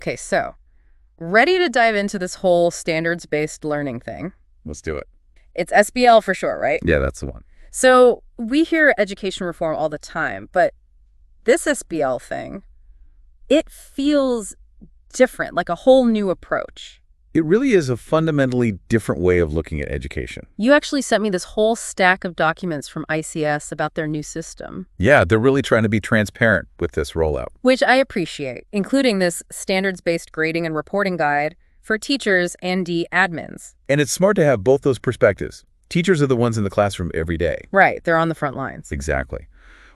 Okay, so ready to dive into this whole standards-based learning thing? Let's do it. It's SBL for sure, right? Yeah, that's the one. So we hear education reform all the time, but this SBL thing, it feels different, like a whole new approach. It really is a fundamentally different way of looking at education. You actually sent me this whole stack of documents from ICS about their new system. Yeah, they're really trying to be transparent with this rollout. Which I appreciate, including this standards-based grading and reporting guide for teachers and admins. And it's smart to have both those perspectives. Teachers are the ones in the classroom every day. Right, they're on the front lines. Exactly.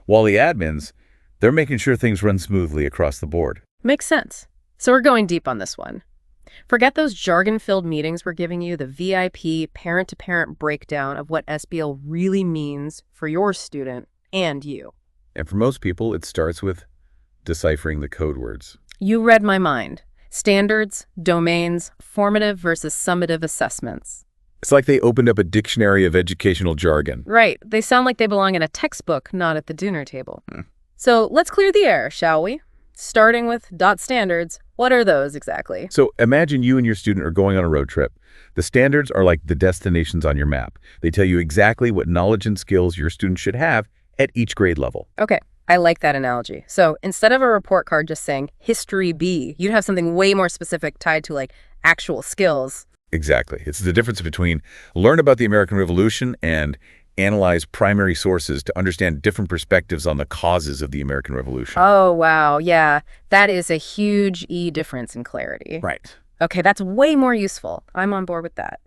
While the admins, they're making sure things run smoothly across the board. Makes sense. So we're going deep on this one. Forget those jargon-filled meetings we're giving you the VIP parent-to-parent breakdown of what SBL really means for your student and you. And for most people, it starts with deciphering the code words. You read my mind. Standards, domains, formative versus summative assessments. It's like they opened up a dictionary of educational jargon. Right. They sound like they belong in a textbook, not at the dinner table. So let's clear the air, shall we? Starting with .standards, what are those exactly? So imagine you and your student are going on a road trip. The standards are like the destinations on your map. They tell you exactly what knowledge and skills your student should have at each grade level. Okay, I like that analogy. So instead of a report card just saying History B, you'd have something way more specific tied to like actual skills. Exactly. It's the difference between learn about the American Revolution and analyze primary sources to understand different perspectives on the causes of the American Revolution. Oh, wow. Yeah, that is a huge difference in clarity. Right. Okay, that's way more useful. I'm on board with that.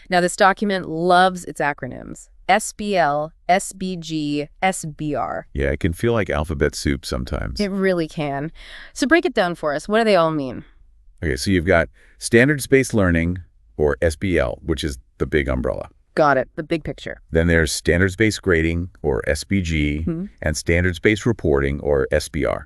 Now, this document loves its acronyms. SBL, SBG, SBR. Yeah, it can feel like alphabet soup sometimes. It really can. So break it down for us. What do they all mean? Okay, so you've got standards-based learning, or SBL, which is the big umbrella. Got it. The big picture. Then there's standards-based grading, or SBG, and standards-based reporting, or SBR.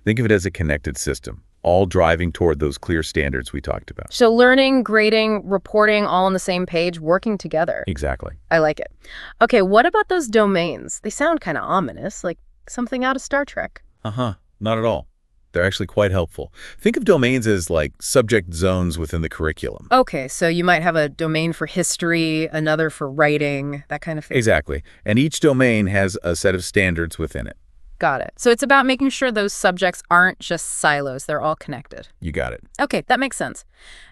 Think of it as a connected system, all driving toward those clear standards we talked about. So learning, grading, reporting, all on the same page, working together. Exactly. I like it. Okay, what about those domains? They sound kind of ominous, like something out of Star Trek. Not at all. They're actually quite helpful. Think of domains as like subject zones within the curriculum. Okay, so you might have a domain for history, another for writing, that kind of thing. Exactly. And each domain has a set of standards within it. Got it. So it's about making sure those subjects aren't just silos, they're all connected. You got it. Okay, that makes sense.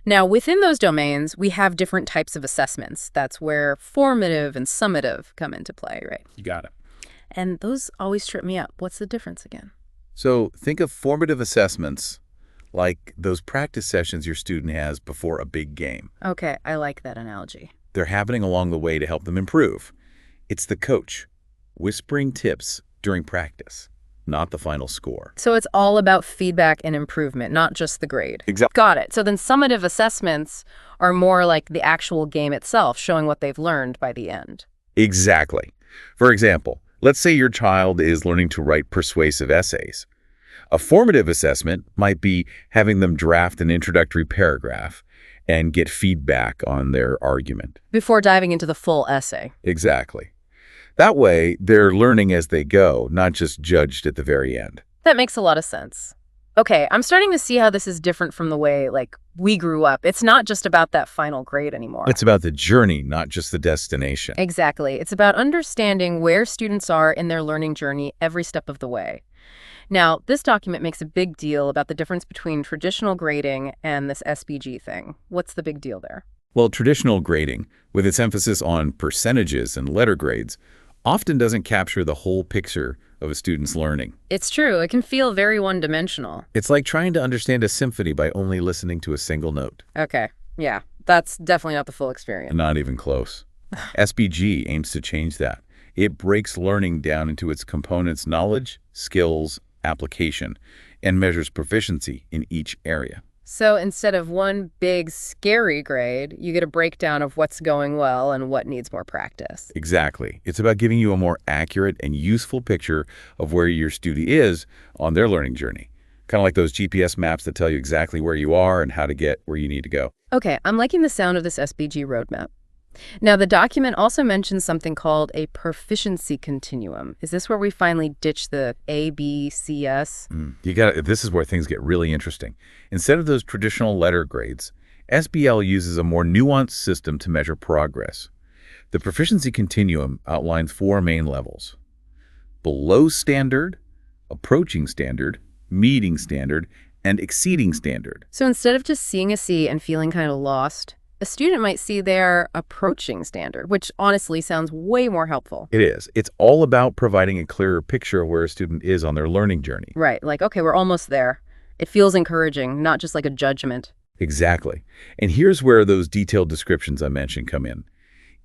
Now, within those domains, we have different types of assessments. That's where formative and summative come into play, right? You got it. And those always trip me up. What's the difference again? So think of formative assessments like those practice sessions your student has before a big game. Okay, I like that analogy. They're happening along the way to help them improve. It's the coach whispering tips during practice, not the final score. So it's all about feedback and improvement, not just the grade. Exactly. Got it. So then summative assessments are more like the actual game itself, showing what they've learned by the end. Exactly. For example, let's say your child is learning to write persuasive essays. A formative assessment might be having them draft an introductory paragraph and get feedback on their argument. Before diving into the full essay. Exactly. That way, they're learning as they go, not just judged at the very end. That makes a lot of sense. Okay, I'm starting to see how this is different from the way, we grew up. It's not just about that final grade anymore. It's about the journey, not just the destination. Exactly. It's about understanding where students are in their learning journey every step of the way. Now, this document makes a big deal about the difference between traditional grading and this SBG thing. What's the big deal there? Well, traditional grading, with its emphasis on percentages and letter grades, often doesn't capture the whole picture of a student's learning. It's true. It can feel very one-dimensional. It's like trying to understand a symphony by only listening to a single note. Okay, yeah. That's definitely not the full experience. Not even close. SBG aims to change that. It breaks learning down into its components: knowledge, skills, application, and measures proficiency in each area. So instead of one big, scary grade, you get a breakdown of what's going well and what needs more practice. Exactly. It's about giving you a more accurate and useful picture of where your student is on their learning journey. Kind of like those GPS maps that tell you exactly where you are and how to get where you need to go. Okay, I'm liking the sound of this SBG roadmap. Now, the document also mentions something called a proficiency continuum. Is this where we finally ditch the A, B, C, S? This is where things get really interesting. Instead of those traditional letter grades, SBL uses a more nuanced system to measure progress. The proficiency continuum outlines 4 main levels: below standard, approaching standard, meeting standard, and exceeding standard. So instead of just seeing a C and feeling kind of lost, a student might see their approaching standard, which honestly sounds way more helpful. It is. It's all about providing a clearer picture of where a student is on their learning journey. Right, like, okay, we're almost there. It feels encouraging, not just like a judgment. Exactly. And here's where those detailed descriptions I mentioned come in.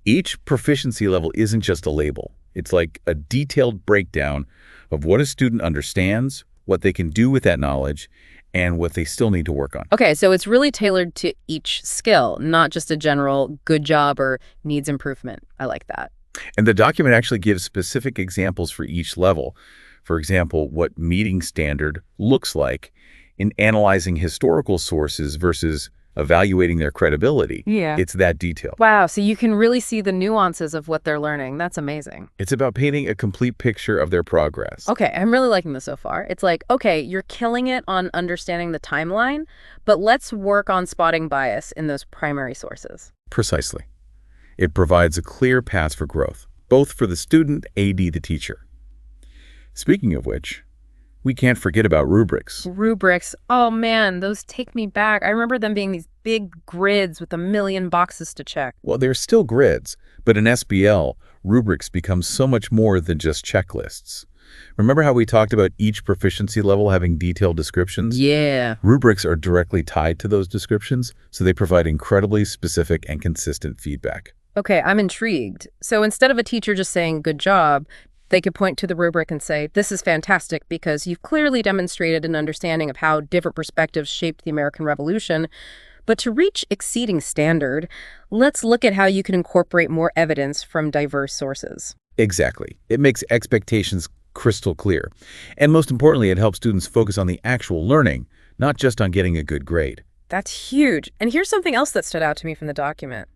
Each proficiency level isn't just a label. It's like a detailed breakdown of what a student understands, what they can do with that knowledge, and what they still need to work on. Okay, so it's really tailored to each skill, not just a general good job or needs improvement. I like that. And the document actually gives specific examples for each level. For example, what meeting standard looks like in analyzing historical sources versus evaluating their credibility. Yeah. It's that detailed. Wow, so you can really see the nuances of what they're learning. That's amazing. It's about painting a complete picture of their progress. Okay, I'm really liking this so far. It's like, okay, you're killing it on understanding the timeline, but let's work on spotting bias in those primary sources. Precisely. It provides a clear path for growth, both for the student and the teacher. Speaking of which, we can't forget about rubrics. Rubrics. Oh man, those take me back. I remember them being these big grids with a million boxes to check. Well, they're still grids, but in SBL, rubrics become so much more than just checklists. Remember how we talked about each proficiency level having detailed descriptions? Yeah. Rubrics are directly tied to those descriptions, so they provide incredibly specific and consistent feedback. Okay, I'm intrigued. So instead of a teacher just saying, good job, they could point to the rubric and say, this is fantastic because you've clearly demonstrated an understanding of how different perspectives shaped the American Revolution. But to reach exceeding standard, let's look at how you can incorporate more evidence from diverse sources. Exactly. It makes expectations crystal clear. And most importantly, it helps students focus on the actual learning, not just on getting a good grade. That's huge. And here's something else that stood out to me from the document.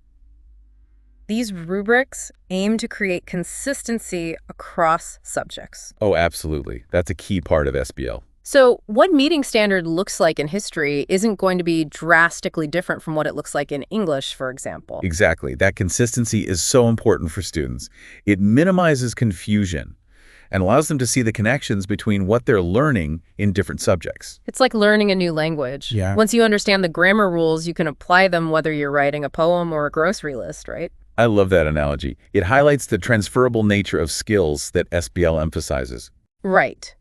These rubrics aim to create consistency across subjects. Oh, absolutely. That's a key part of SBL. So what meeting standard looks like in history isn't going to be drastically different from what it looks like in English, for example. Exactly. That consistency is so important for students. It minimizes confusion and allows them to see the connections between what they're learning in different subjects. It's like learning a new language. Yeah. Once you understand the grammar rules, you can apply them whether you're writing a poem or a grocery list, right? I love that analogy. It highlights the transferable nature of skills that SBL emphasizes. Right.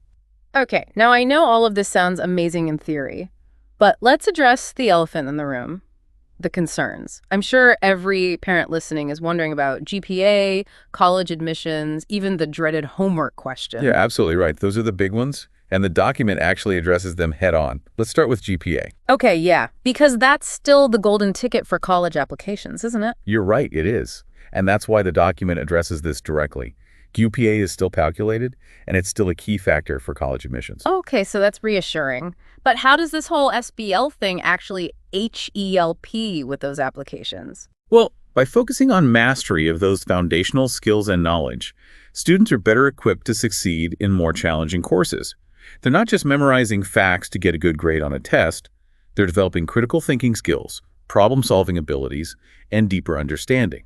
Okay, now I know all of this sounds amazing in theory, but let's address the elephant in the room, the concerns. I'm sure every parent listening is wondering about GPA, college admissions, even the dreaded homework question. Yeah, absolutely right. Those are the big ones, and the document actually addresses them head on. Let's start with GPA. Okay, yeah, because that's still the golden ticket for college applications, isn't it? You're right, it is. And that's why the document addresses this directly. GPA is still calculated, and it's still a key factor for college admissions. Okay, so that's reassuring. But how does this whole SBL thing actually HELP with those applications? Well, by focusing on mastery of those foundational skills and knowledge, students are better equipped to succeed in more challenging courses. They're not just memorizing facts to get a good grade on a test. They're developing critical thinking skills, problem-solving abilities, and deeper understanding,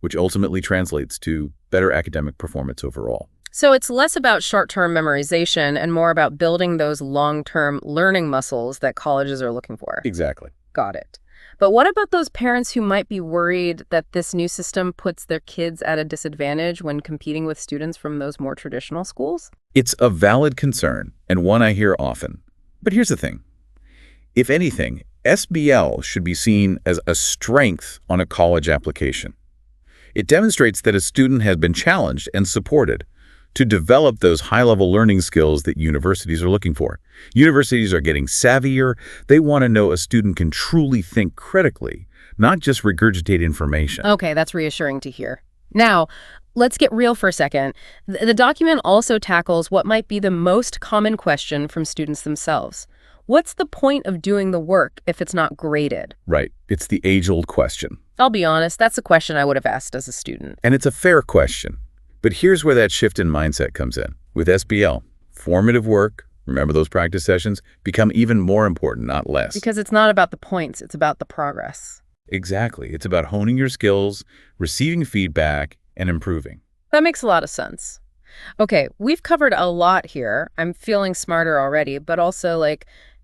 which ultimately translates to better academic performance overall. So it's less about short-term memorization and more about building those long-term learning muscles that colleges are looking for. Exactly. Got it. But what about those parents who might be worried that this new system puts their kids at a disadvantage when competing with students from those more traditional schools? It's a valid concern, and one I hear often. But here's the thing. If anything, SBL should be seen as a strength on a college application. It demonstrates that a student has been challenged and supported to develop those high-level learning skills that universities are looking for. Universities are getting savvier. They want to know a student can truly think critically, not just regurgitate information. Okay, that's reassuring to hear. Now, let's get real for a second. The document also tackles what might be the most common question from students themselves. What's the point of doing the work if it's not graded? Right. It's the age-old question. I'll be honest, that's a question I would have asked as a student. And it's a fair question. But here's where that shift in mindset comes in. With SBL, formative work, remember those practice sessions, become even more important, not less. Because it's not about the points, it's about the progress. Exactly. It's about honing your skills, receiving feedback, and improving. That makes a lot of sense. Okay, we've covered a lot here. I'm feeling smarter already, but also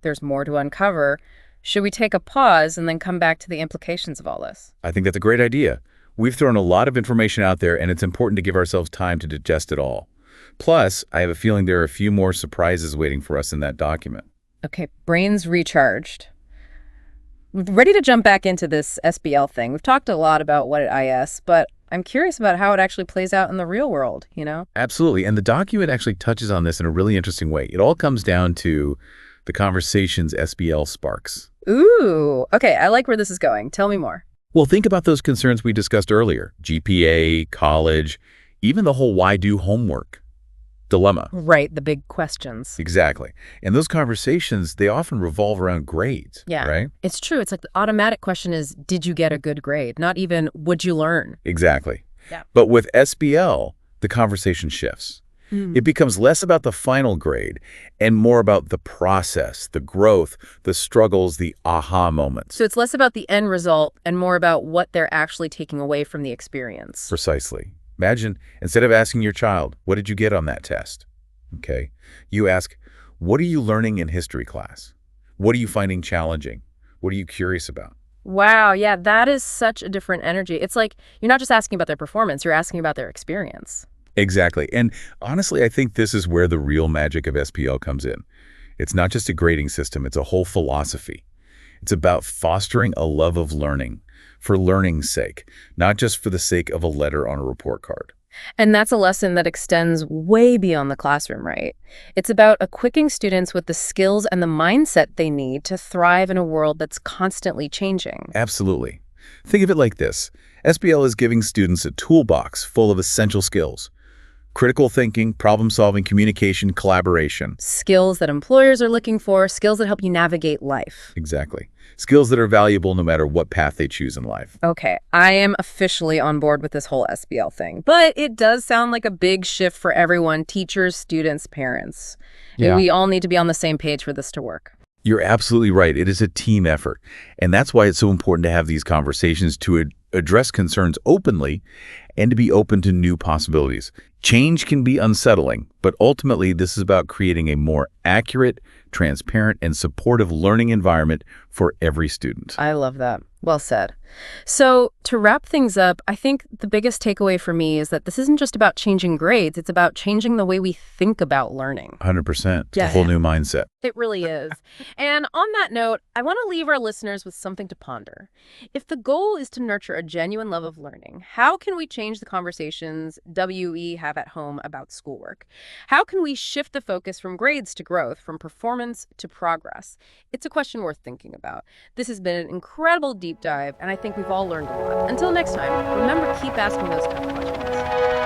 there's more to uncover. Should we take a pause and then come back to the implications of all this? I think that's a great idea. We've thrown a lot of information out there, and it's important to give ourselves time to digest it all. Plus, I have a feeling there are a few more surprises waiting for us in that document. Okay, brains recharged. Ready to jump back into this SBL thing. We've talked a lot about what at IS, but I'm curious about how it actually plays out in the real world, Absolutely. And the document actually touches on this in a really interesting way. It all comes down to the conversations SBL sparks. Ooh, okay, I like where this is going. Tell me more. Well, think about those concerns we discussed earlier. GPA, college, even the whole why do homework dilemma. Right, the big questions. Exactly. And those conversations, they often revolve around grades, Yeah, right? it's true. It's like the automatic question is, did you get a good grade? Not even, would you learn? Exactly. Yeah. But with SBL, the conversation shifts. It becomes less about the final grade and more about the process, the growth, the struggles, the aha moments. So it's less about the end result and more about what they're actually taking away from the experience. Precisely. Imagine, instead of asking your child, what did you get on that test? Okay. You ask, what are you learning in history class? What are you finding challenging? What are you curious about? Wow, yeah, that is such a different energy. It's like you're not just asking about their performance, you're asking about their experience. Exactly. And honestly, I think this is where the real magic of SPL comes in. It's not just a grading system, it's a whole philosophy. It's about fostering a love of learning for learning's sake, not just for the sake of a letter on a report card. And that's a lesson that extends way beyond the classroom, right? It's about equipping students with the skills and the mindset they need to thrive in a world that's constantly changing. Absolutely. Think of it like this. SPL is giving students a toolbox full of essential skills. Critical thinking, problem-solving, communication, collaboration. Skills that employers are looking for, skills that help you navigate life. Exactly. Skills that are valuable no matter what path they choose in life. Okay, I am officially on board with this whole SBL thing, but it does sound like a big shift for everyone, teachers, students, parents. Yeah. We all need to be on the same page for this to work. You're absolutely right. It is a team effort. And that's why it's so important to have these conversations to address concerns openly and to be open to new possibilities. Change can be unsettling, but ultimately this is about creating a more accurate, transparent, and supportive learning environment for every student. I love that. Well said. So to wrap things up, I think the biggest takeaway for me is that this isn't just about changing grades. It's about changing the way we think about learning. 100%. It's Yeah. a whole new mindset. It really is. And on that note, I want to leave our listeners with something to ponder. If the goal is to nurture a genuine love of learning, how can we change the conversations WE have at home about schoolwork? How can we shift the focus from grades to growth, from performance to progress? It's a question worth thinking about. This has been an incredible deep dive, and I think we've all learned a lot. Until next time, remember, keep asking those tough questions.